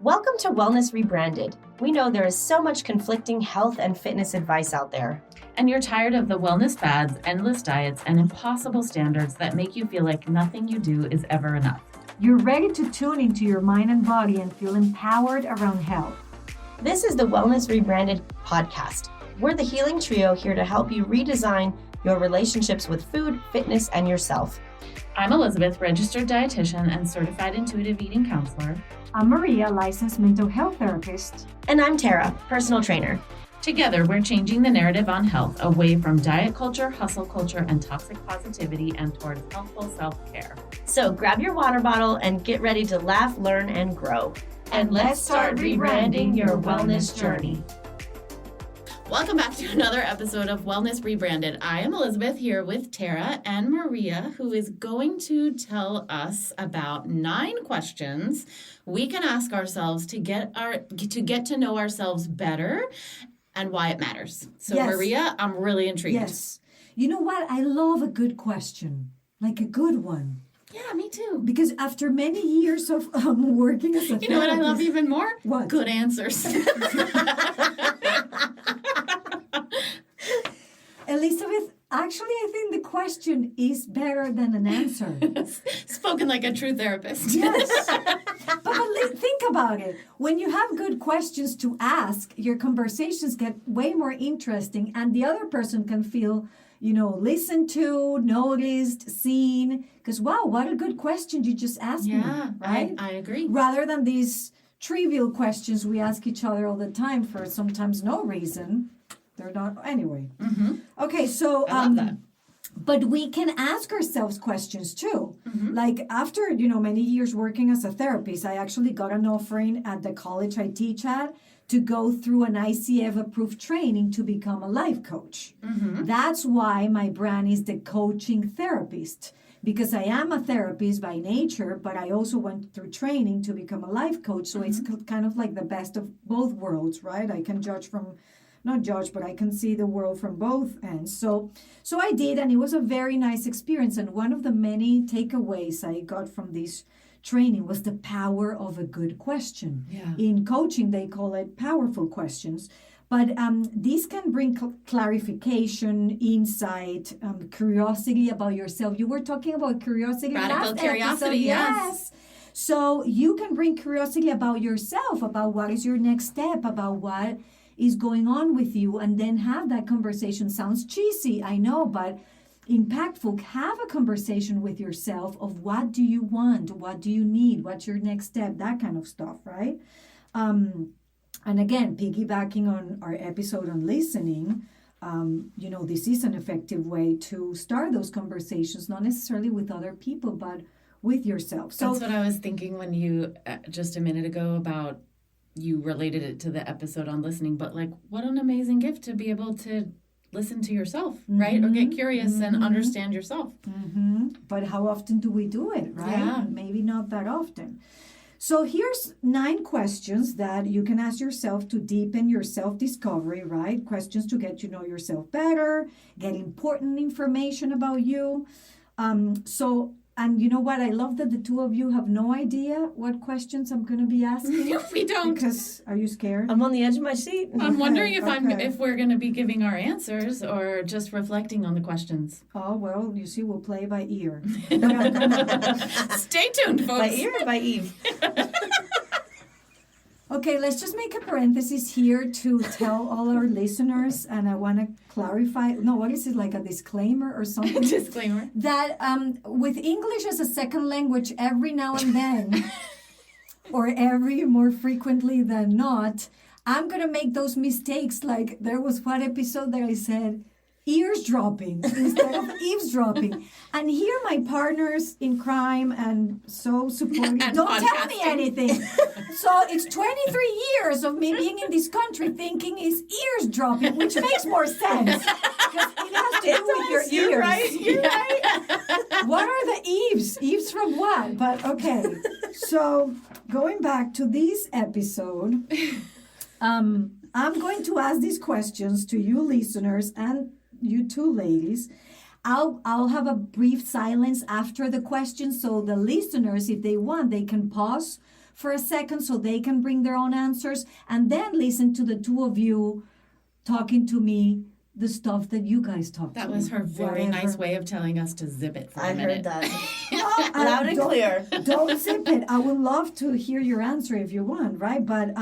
Welcome to Wellness Rebranded. We know there is so much conflicting health and fitness advice out there. And you're tired of the wellness fads, endless diets, and impossible standards that make you feel like nothing you do is ever enough. You're ready to tune into your mind and body and feel empowered around health. This is the Wellness Rebranded podcast. We're the healing trio here to help you redesign your relationships with food, fitness, and yourself. I'm Elizabeth, registered dietitian and certified intuitive eating counselor. I'm Maria, licensed mental health therapist. And I'm Tara, personal trainer. Together, we're changing the narrative on health away from diet culture, hustle culture, and toxic positivity and towards healthful self-care. So grab your water bottle and get ready to laugh, learn, and grow. And let's start rebranding your wellness journey. Welcome back to another episode of Wellness Rebranded. I am Elizabeth here with Tara and Maria, who is going to tell us about 9 questions we can ask ourselves to get to know ourselves better and why it matters. So yes. Maria, I'm really intrigued. Yes. You know what? I love a good question, like a good one. Yeah, me too. Because after many years of working as a You know what I love even more? What? Good answers. Elizabeth, actually, I think the question is better than an answer. Spoken like a true therapist. Yes. But think about it. When you have good questions to ask, your conversations get way more interesting and the other person can feel, listened to, noticed, seen. Because, wow, what a good question you just asked me. Yeah, right? I agree. Rather than these trivial questions we ask each other all the time for sometimes no reason. They're not, anyway. Mm-hmm. Okay, so, I love that. But we can ask ourselves questions too. Mm-hmm. Like after, many years working as a therapist, I actually got an offering at the college I teach at to go through an ICF-approved training to become a life coach. Mm-hmm. That's why my brand is the coaching therapist, because I am a therapist by nature, but I also went through training to become a life coach. So it's kind of like the best of both worlds, right? I can not judge, but I can see the world from both ends. So I did, and it was a very nice experience. And one of the many takeaways I got from this training was the power of a good question. Yeah. In coaching, they call it powerful questions. But these can bring clarification, insight, curiosity about yourself. You were talking about curiosity Radical last curiosity, episode. yes. So you can bring curiosity about yourself, about what is your next step, about what is going on with you, and then have that conversation. Sounds cheesy, I know, but impactful. Have a conversation with yourself of what do you want, what do you need, what's your next step, that kind of stuff, right? And again, piggybacking on our episode on listening, this is an effective way to start those conversations, not necessarily with other people, but with yourself. So that's what I was thinking when you, just a minute ago, about you related it to the episode on listening, but like what an amazing gift to be able to listen to yourself, right? Or get curious and understand yourself. Mm-hmm. But how often do we do it, right? Yeah. Maybe not that often. So here's 9 questions that you can ask yourself to deepen your self-discovery, right? Questions to get to know yourself better, get important information about you. And you know what? I love that the two of you have no idea what questions I'm going to be asking. We don't. Because, are you scared? I'm on the edge of my seat. I'm wondering if Okay. we're going to be giving our answers or just reflecting on the questions. Oh, well, you see, we'll play by ear. Stay tuned, folks. By ear or by Eve? Okay, let's just make a parenthesis here to tell all our listeners, and I want to clarify, what is it, like a disclaimer or something? Disclaimer. That with English as a second language, every now and then, or every more frequently than not, I'm going to make those mistakes. Like there was one episode that I said, eavesdropping instead of eavesdropping. And here my partners in crime and so supportive And don't tell me podcasting. anything. So it's 23 years of me being in this country thinking it's eavesdropping, which makes more sense. Because it has to do with your ears. You're right. You're right. What are the eaves? Eaves from what? But okay. So going back to this episode, I'm going to ask these questions to you listeners and you two ladies. I'll have a brief silence after the question, so the listeners, if they want, they can pause for a second so they can bring their own answers, and then listen to the two of you talking to me the stuff that you guys talk That to was me. her very Whatever. nice way of telling us to zip it for a I minute. heard that. Well, Loud and don't- clear. Don't zip it. I would love to hear your answer if you want, right? But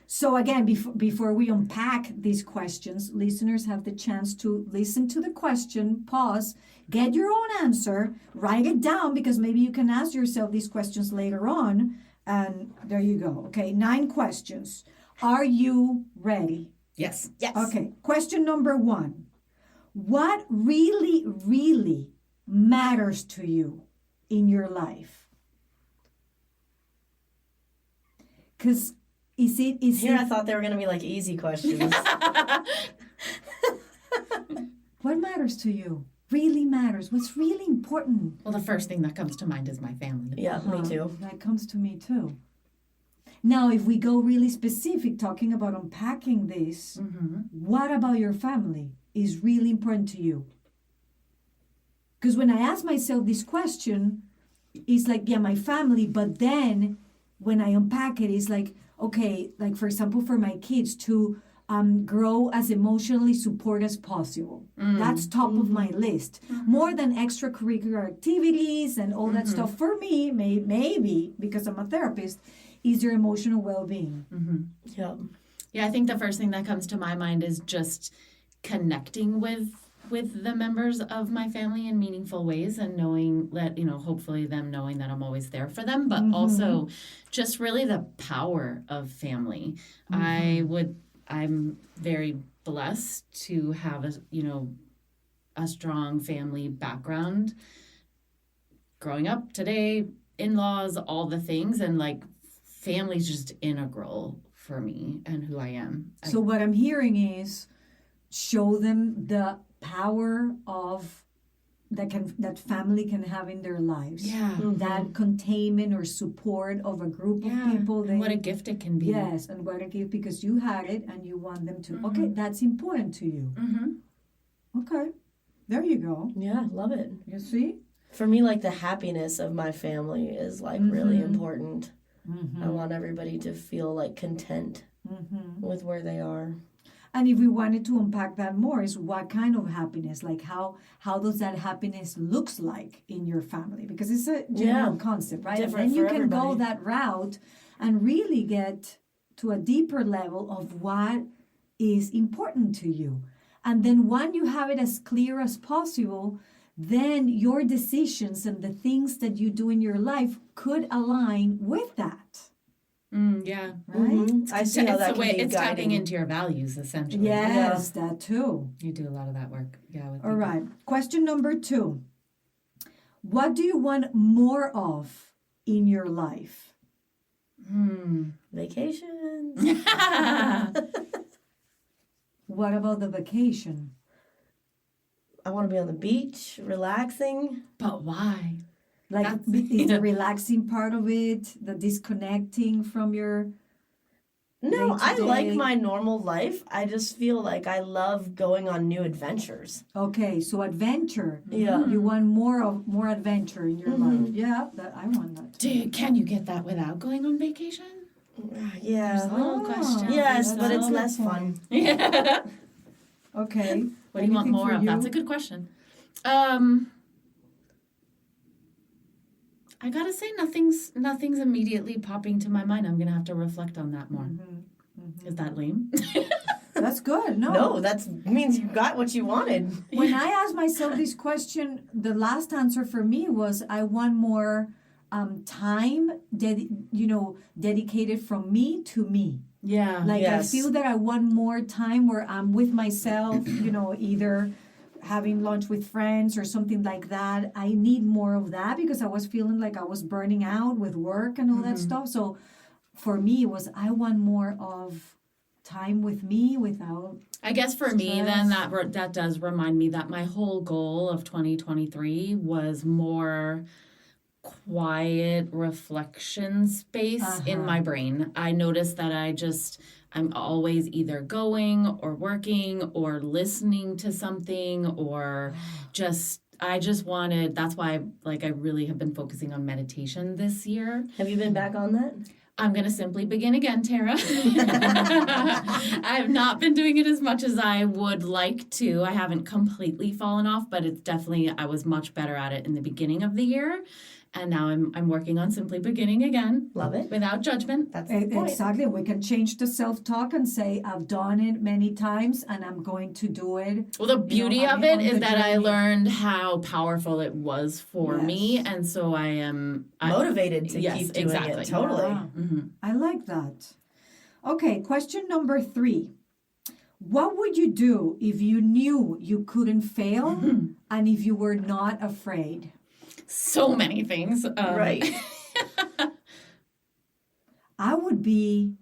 so again, before we unpack these questions, listeners have the chance to listen to the question, pause, get your own answer, write it down, because maybe you can ask yourself these questions later on. And there you go. Okay, 9 questions. Are you ready? Yes. Yes. Okay, question number 1. What really, really matters to you in your life? Because is Here I it thought they were going to be like easy questions. what matters to you? Really matters. What's really important? Well, the first thing that comes to mind is my family. Yeah, me too. That comes to me too. Now, if we go really specific, talking about unpacking this, what about your family is really important to you? Because when I ask myself this question, it's like, yeah, my family, but then when I unpack it, it's like, okay, like for example, for my kids to grow as emotionally support as possible. That's top of my list. More than extracurricular activities and all that stuff. For me, maybe because I'm a therapist, is their emotional well-being. Yeah. Yeah, I think the first thing that comes to my mind is just connecting with the members of my family in meaningful ways, and knowing that, hopefully them knowing that I'm always there for them, but also just really the power of family. I'm very blessed to have a strong family background growing up today, in-laws, all the things, and like family's just integral for me and who I am. So what I'm hearing is show them the power of that family can have in their lives. Yeah. That containment or support of a group of people. And what a gift it can be. Yes, and what a gift, because you had it and you want them to. Okay, that's important to you. Okay, there you go. Yeah, love it. You see? For me, like the happiness of my family is like really important. I want everybody to feel like content with where they are. And if we wanted to unpack that more, is what kind of happiness? Like how does that happiness looks like in your family? Because it's a general concept, right? Different and then you for can go everybody. that route and really get to a deeper level of what is important to you. And then when you have it as clear as possible, then your decisions and the things that you do in your life could align with that. Yeah. Right? I see how that can be it's tapping guiding. into your values, essentially. Yes, that too. You do a lot of that work. Yeah. With All people. right. Question number 2. What do you want more of in your life? Vacations. What about the vacation? I want to be on the beach, relaxing. But why? Like, That's- is the relaxing part of it, the disconnecting from your... No, I Day-to-day. like my normal life. I just feel like I love going on new adventures. Okay, so adventure. Yeah. You want more adventure in your life. Yeah, I want that. Can you get that without going on vacation? Yeah. Little question. Yes, that's but it's a good less point. fun. Yeah. Okay. What do you want Anything more for of? you? That's a good question. I gotta say, nothing's immediately popping to my mind. I'm gonna have to reflect on that more. Is that lame? That's good. No, that means you got what you wanted. When I asked myself this question, the last answer for me was I want more time, dedicated from me to me. Yeah. Like Yes. I feel that I want more time where I'm with myself, either having lunch with friends or something like that. I need more of that because I was feeling like I was burning out with work and all that stuff. So for me, it was I want more of time with me without. I guess for me, then that does remind me that my whole goal of 2023 was more quiet reflection space in my brain. I noticed that I'm always either going or working or listening to something or just just wanted, that's why I really have been focusing on meditation this year. Have you been back on that? I'm going to simply begin again, Tara. I've not been doing it as much as I would like to. I haven't completely fallen off, but it's definitely, I was much better at it in the beginning of the year. And now I'm working on simply beginning again. Love it. Without judgment. That's the point. Exactly. We can change the self-talk and say, I've done it many times and I'm going to do it. Well, the beauty of on it the is that I journey. learned how powerful it was for me. And so I am motivated to yes, keep doing exactly. it. Totally. Yeah. I like that. Okay, question number 3. What would you do if you knew you couldn't fail and if you were not afraid? So many things. Right. I would be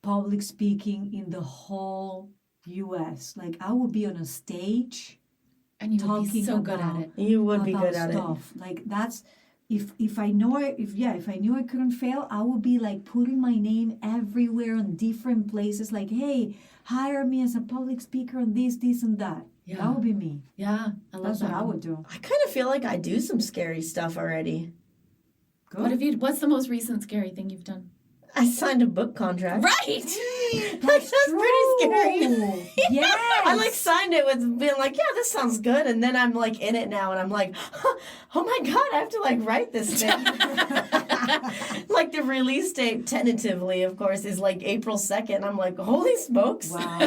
public speaking in the whole U.S. Like I would be on a stage And you would be talking so good at about- it. You would be about good at it. stuff. Like that's if I knew I couldn't fail, I would be like putting my name everywhere on different places. Like, hey, hire me as a public speaker on this, and that. Yeah. That would be me. Yeah, I love That's that. what I would do. I kind of feel like I do some scary stuff already. Good. What's the most recent scary thing you've done? I signed a book contract. Right. That's pretty scary. Yes. I signed it with being like, yeah, this sounds good. And then I'm in it now and I'm like, oh my God, I have to write this thing. The release date tentatively, of course, is April 2nd. I'm like, holy smokes. Wow.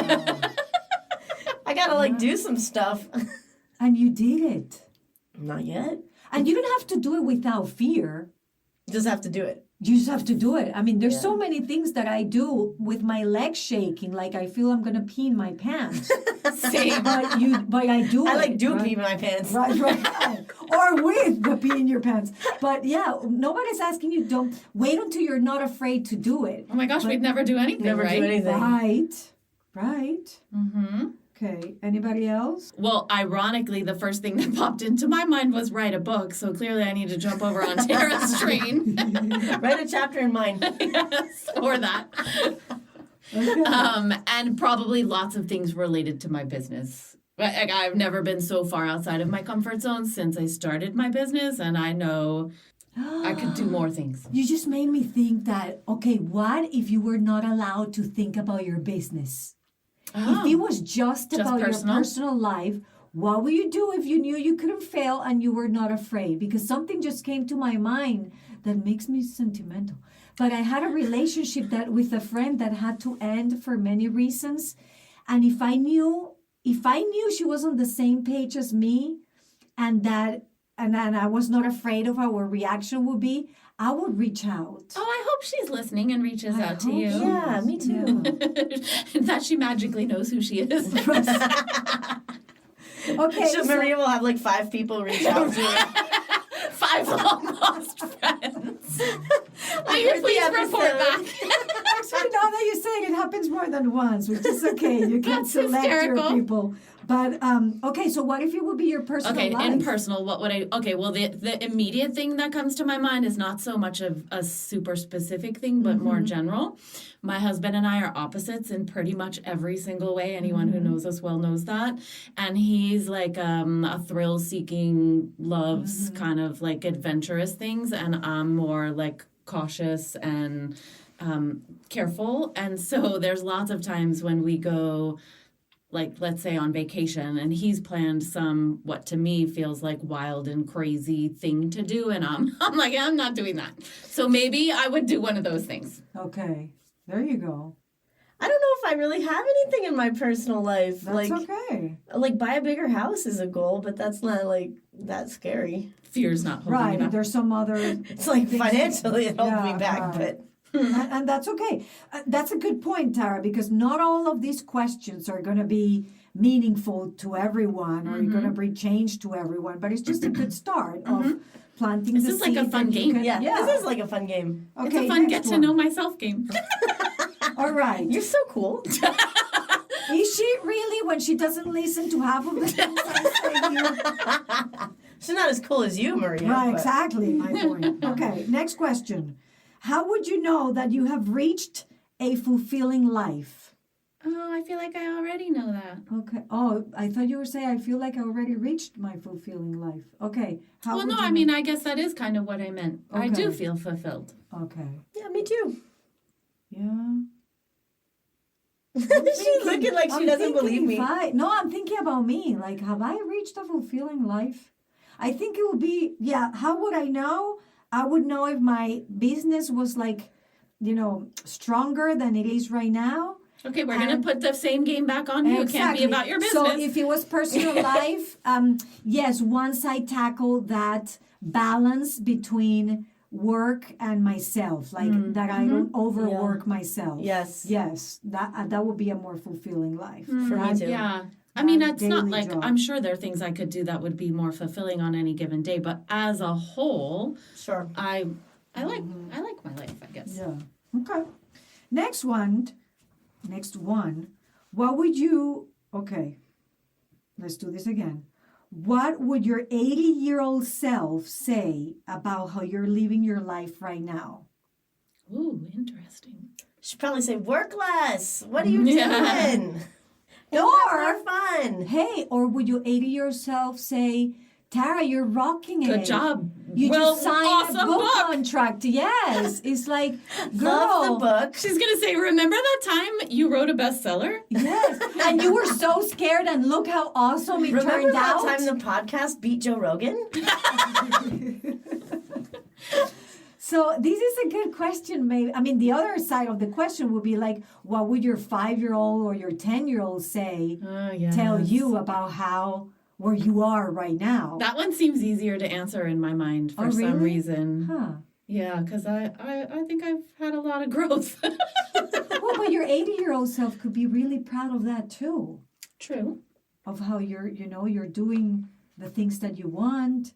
I gotta do some stuff. And you did it. Not yet. And you don't have to do it without fear. Just have to do it. You just have to do it. I mean, there's so many things that I do with my legs shaking, like I feel I'm gonna pee in my pants. Same. But I do it. I do right? pee in my pants. Right. Or with the pee in your pants. But yeah, nobody's asking you, don't wait until you're not afraid to do it. Oh my gosh, we'd never do anything, Never right? do anything. Right. Mm-hmm. Okay. Anybody else? Well, ironically, the first thing that popped into my mind was write a book. So clearly I need to jump over on Tara's train. Write a chapter in mine. Yes, or that. Okay. And probably lots of things related to my business. I've never been so far outside of my comfort zone since I started my business, and I know I could do more things. You just made me think that, okay, what if you were not allowed to think about your business? Oh. If it was just about personal? your personal life, what would you do if you knew you couldn't fail and you were not afraid? Because something just came to my mind that makes me sentimental. But I had a relationship with a friend that had to end for many reasons. And if I knew she was on the same page as me and I was not afraid of how her reaction would be, I would reach out. Oh, I hope she's listening and reaches I out to hope you. she Yeah, me too. That she magically knows who she is. Okay. So Maria will have 5 people reach out to her. 5 long lost friends. Will you heard the please report episode. back? Actually, now that you're saying it happens more than once, which is okay. You can That's select hysterical. your people. But, okay, so what if it would be your personal Okay, life? in personal, what would I... Okay, well, the immediate thing that comes to my mind is not so much of a super specific thing, but more general. My husband and I are opposites in pretty much every single way. Anyone who knows us well knows that. And he's a thrill-seeking, loves kind of adventurous things, and I'm more cautious and careful. And so there's lots of times when we go... let's say on vacation, and he's planned some, what to me feels like wild and crazy thing to do, and I'm like, I'm not doing that. So maybe I would do one of those things. Okay, there you go. I don't know if I really have anything in my personal life. That's okay. Buy a bigger house is a goal, but that's not that scary. Fear's not holding me Right, back. there's some other... It's financially it holds me back, right. but and that's okay. That's a good point, Tara, because not all of these questions are going to be meaningful to everyone or you're going to bring change to everyone, but it's just a good start of planting This the is like a seed fun that you game. can- yeah, this is a fun game. Okay, It's a fun next get to one. know myself game. All right. You're so cool. Is she really when she doesn't listen to half of the things I say here? She's not as cool as you, Maria. Right, but- exactly my point. Okay, next question. How would you know that you have reached a fulfilling life? Oh, I feel like I already know that. Okay. Oh, I thought you were saying I feel like I already reached my fulfilling life. Okay. How Well, would no, you I mean, I guess that is kind of what I meant. I do Okay. feel fulfilled. Okay. Yeah, me too. Yeah. She's looking like she doesn't believe me. No, I'm thinking about me. Like, have I reached a fulfilling life? I think it would be, yeah, how would I know? I would know if my business was like, stronger than it is right now. Okay, we're going to put the same game back on you. It can't be about your business. So if it was personal life, yes, once I tackle that balance between work and myself, like that I don't overwork myself. Yes. Yes, that would be a more fulfilling life. For me too. Yeah. I mean, it's not daily like, job. I'm sure there are things I could do that would be more fulfilling on any given day, but as a whole, Sure. I like my life, I guess. Yeah. Okay. Next one. What would you, okay, let's do this again. What would your 80-year-old self say about how you're living your life right now? Ooh, interesting. She'd probably say, work less. What are you doing? Go have more fun. Hey, or would your 80-year-old self say, Tara, you're rocking it. Good job. You Well, just signed awesome a book book. contract. Yes. It's like, girl. Love the book. She's going to say, remember that time you wrote a bestseller? Yes. And you were so scared, and look how awesome it Remember turned that out. time the podcast beat Joe Rogan? So this is a good question. Maybe I mean the other side of the question would be like, what would your 5-year-old or your 10-year-old say? Tell you about where you are right now? That one seems easier to answer in my mind for some really? reason. Huh. Yeah, because I think I've had a lot of growth. Well, but your 80-year-old self could be really proud of that too. True. Of how you're doing the things that you want.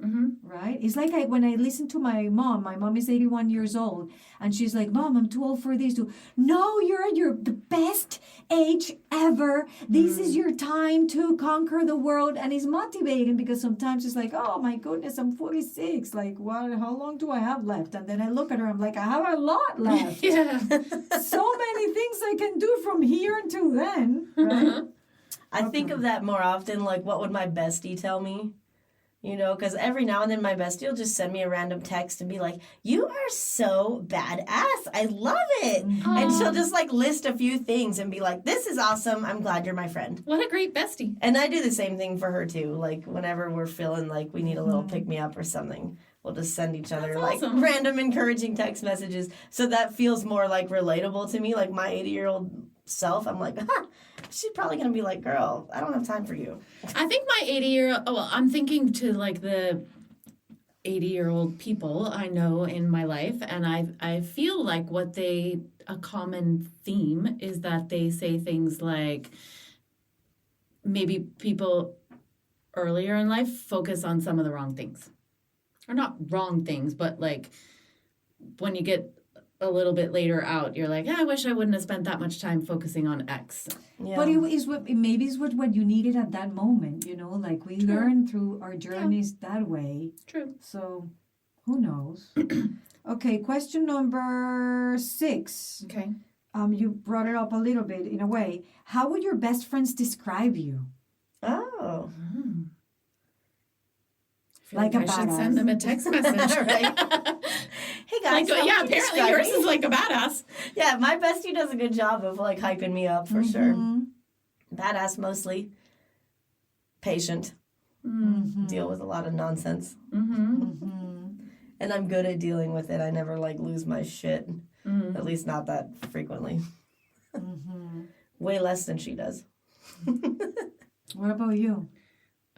Right? It's like when I listen to my mom is 81 years old, and she's like, Mom, I'm too old for this. No, you're at the best age ever. This is your time to conquer the world. And it's motivating because sometimes it's like, oh my goodness, I'm 46. Like, what? How long do I have left? And then I look at her, I'm like, I have a lot left. Yeah. So many things I can do from here until then. Right? I think of that more often, like, what would my bestie tell me? Because every now and then my bestie will just send me a random text and be like, you are so badass. I love it. And she'll just, like, list a few things and be like, this is awesome. I'm glad you're my friend. What a great bestie. And I do the same thing for her, too. Like, whenever we're feeling like we need a little pick-me-up or something, we'll just send each other, That's like, awesome. random encouraging text messages. So that feels more, like, relatable to me. Like, my 80-year-old self, I'm like, she's probably going to be like, girl, I don't have time for you. I think my 80-year-old, I'm thinking to like the 80-year-old people I know in my life, and I feel like a common theme is that they say things like, maybe people earlier in life focus on some of the wrong things. Or not wrong things, but like when you get a little bit later out, you're like, I wish I wouldn't have spent that much time focusing on X. Yeah. But maybe it's what you needed at that moment, like we learn through our journeys that way. True. So who knows? Okay, question number 6. Okay. You brought it up a little bit in a way. How would your best friends describe you? Oh. I feel like I should send them a text message. Right. Hey guys, Like, yeah, apparently yours is like a badass. Yeah, my bestie does a good job of like hyping me up for sure. Badass mostly. Patient. Deal with a lot of nonsense. And I'm good at dealing with it. I never like lose my shit. At least not that frequently. Way less than she does. What about you?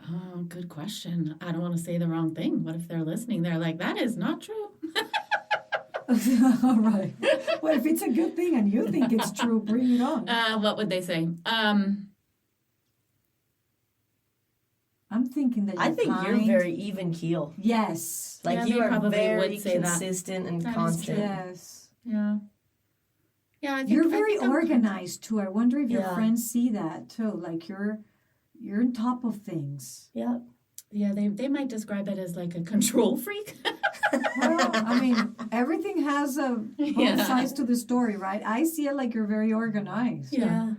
Oh, good question. I don't want to say the wrong thing. What if they're listening? They're like, that is not true. All right. Well, if it's a good thing and you think it's true, bring it on. What would they say? I'm thinking that I think you're kind. very even keel. Yes. Like Yeah, you they are probably very would say that. consistent and That is constant. true. Yes. Yeah. Yeah, I think You're I very think I'm- organized too. I wonder if your Yeah. friends see that too. Like you're on top of things. Yeah. Yeah, they might describe it as like a control freak. Well, I mean, everything has both Yeah. sides to the story, right? I see it like you're very organized. Yeah.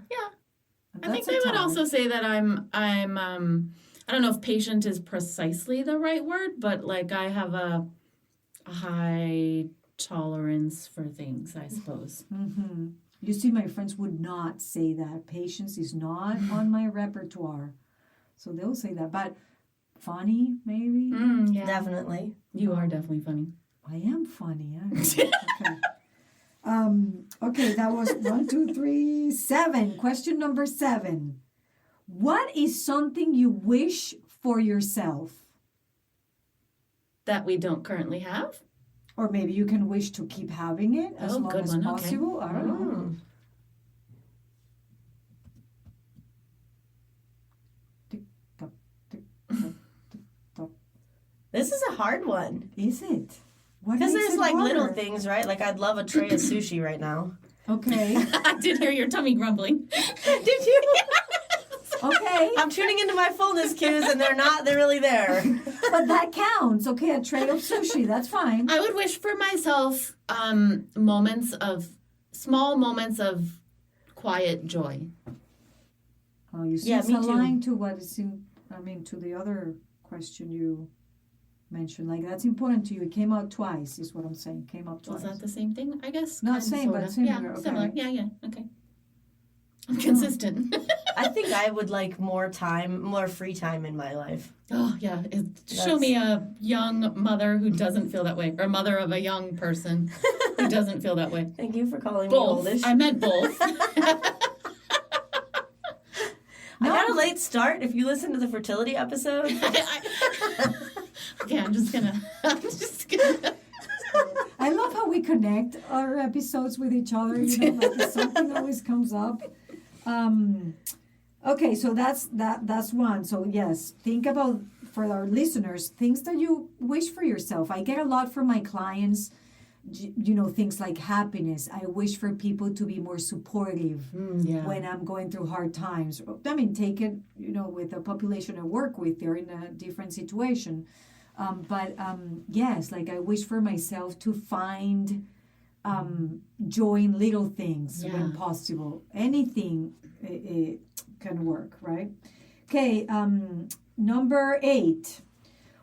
And I think that's a they would talent. also say that I'm I don't know if patient is precisely the right word, but like I have a high tolerance for things, I suppose. Mm-hmm. You see, my friends would not say that. Patience is not on my repertoire. So they'll say that. But funny, maybe? Yeah. Definitely. You are definitely funny. I am funny. Okay. Okay, that was 1, 2, 3, 7. Question number 7. What is something you wish for yourself? That we don't currently have? Or maybe you can wish to keep having it as long good as one. Okay. possible. I don't know. Mm. Tick, tock, tick, tock. This is a hard one. Is it? What Because makes there's it like little harder? things, right? Like I'd love a tray of sushi right now. Okay. I did hear your tummy grumbling. Did you? Okay. I'm tuning into my fullness cues and they're really there. But that counts. Okay, a tray of sushi. That's fine. I would wish for myself small moments of quiet joy. Oh, you see, Yeah, it's me too. aligned to what is to the other question you mentioned. Like, that's important to you. It came out twice, is what I'm saying. Came up twice. Was that the same thing, I guess? Not Kinda, same, but sorta. similar, Yeah, okay. similar. Yeah, okay. I'm consistent. I think I would like more free time in my life. Oh, yeah. Show me a young mother who doesn't feel that way, or mother of a young person who doesn't feel that way. Thank you for calling Both. me oldish. I meant both. I got a late start. If you listen to the fertility episode, Okay, I'm just gonna. I love how we connect our episodes with each other. You know, like something always comes up. Okay, so that's one. So yes, think about, for our listeners, things that you wish for yourself. I get a lot from my clients, you know, things like happiness. I wish for people to be more supportive Yeah. when I'm going through hard times. I mean, take it, you know, with the population I work with, they're in a different situation. But yes, like I wish for myself to find joy in little things when Yeah. possible. Anything can work, right? Okay, number 8.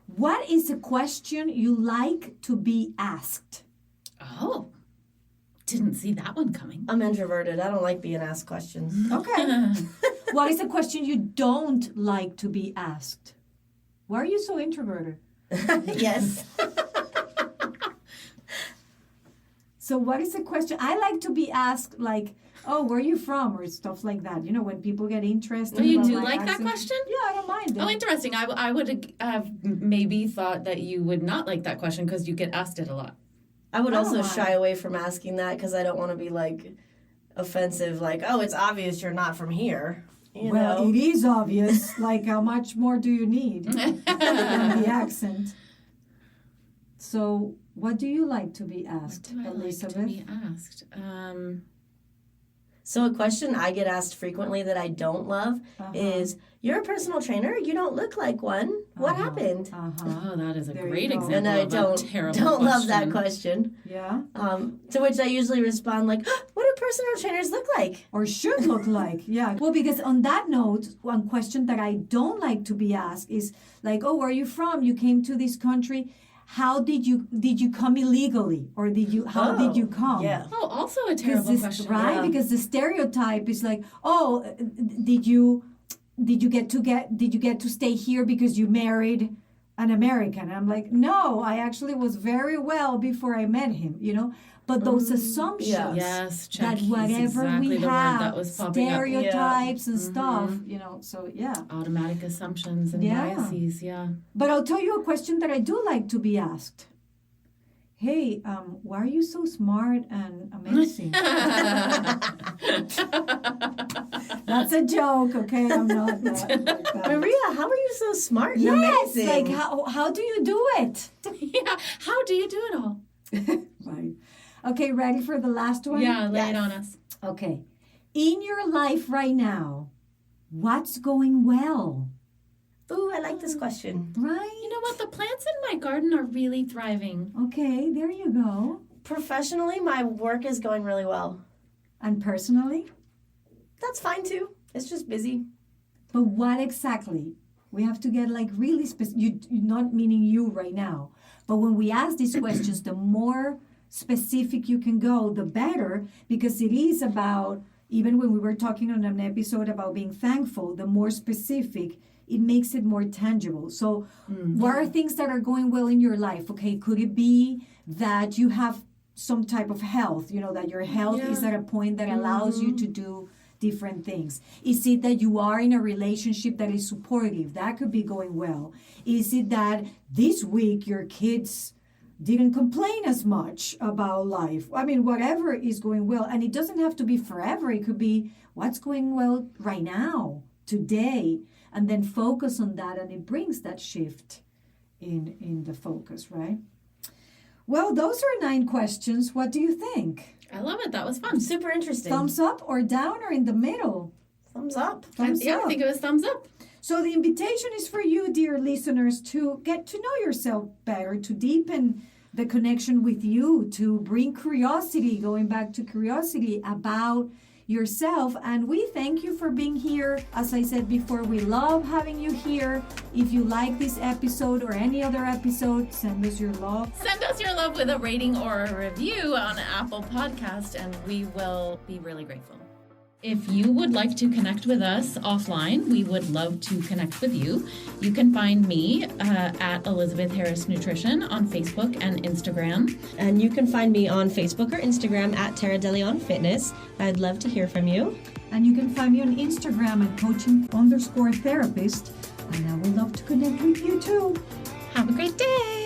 What is a question you like to be asked? Oh, didn't see that one coming. I'm introverted. I don't like being asked questions. Okay. What is a question you don't like to be asked? Why are you so introverted? Yes. So what is the question? I like to be asked, like, oh, where are you from? Or stuff like that. You know, when people get interested. Oh, you about do my like that accent. question? Yeah, I don't mind it. Oh, interesting. I would have maybe thought that you would not like that question because you get asked it a lot. I would I don't also mind. shy away from asking that because I don't want to be like offensive. Like, oh, it's obvious you're not from here. You Well, know. it is obvious. Like, how much more do you need than the accent? So, what do you like to be asked, What do I Elizabeth? like to be asked? So a question I get asked frequently that I don't love is, "You're a personal trainer. You don't look like one. What happened?" Oh, that is a There you great go. example And I of a don't terrible love that question. Yeah. To which I usually respond like, "What do personal trainers look like?" Or should look like. Yeah. Well, because on that note, one question that I don't like to be asked is like, oh, where are you from? You came to this country. How did you come illegally? Or how did you come? Yeah. Oh, also a terrible question. Right? Yeah. Because the stereotype is like, oh, did you get to stay here because you married an American? I'm like, no, I actually was very well before I met him, you know? But those assumptions yeah. Yes, that check. He's whatever exactly we the word have, that was popping up. stereotypes and stuff, you know, so yeah. Automatic assumptions and Yeah. biases, yeah. But I'll tell you a question that I do like to be asked. Hey, why are you so smart and amazing? That's a joke, okay? I'm not that, like that. Maria, how are you so smart and Yes, amazing? like how do you do it? Yeah. How do you do it all? Right. Okay, ready for the last one? Yeah, lay it on us. Okay. In your life right now, what's going well? Ooh, I like this question. Right? You know what? The plants in my garden are really thriving. Okay, there you go. Professionally, my work is going really well. And personally? That's fine too. It's just busy. But what exactly? We have to get like really specific. You're not meaning you right now. But when we ask these questions, the more specific you can go, the better, because it is about, even when we were talking on an episode about being thankful, the more specific, it makes it more tangible. So what are things that are going well in your life? Okay, could it be that you have some type of health, that your health is at a point that allows you to do different things? Is it that you are in a relationship that is supportive? That could be going well. Is it that this week your kids didn't complain as much about life? I mean, whatever is going well. And it doesn't have to be forever. It could be what's going well right now, today, and then focus on that, and it brings that shift in the focus, right? Well, those are 9 questions. What do you think? I love it. That was fun. Super interesting. Thumbs up or down or in the middle? Thumbs up. Thumbs I up. think it was thumbs up. So the invitation is for you, dear listeners, to get to know yourself better, to deepen the connection with you, to bring curiosity, going back to curiosity about yourself. And we thank you for being here. As I said before, we love having you here. If you like this episode or any other episode, send us your love. Send us your love with a rating or a review on Apple Podcast, and we will be really grateful. If you would like to connect with us offline, we would love to connect with you. You can find me at Elizabeth Harris Nutrition on Facebook and Instagram. And you can find me on Facebook or Instagram at Tara DeLeon Fitness. I'd love to hear from you. And you can find me on Instagram at coaching_therapist. And I would love to connect with you too. Have a great day.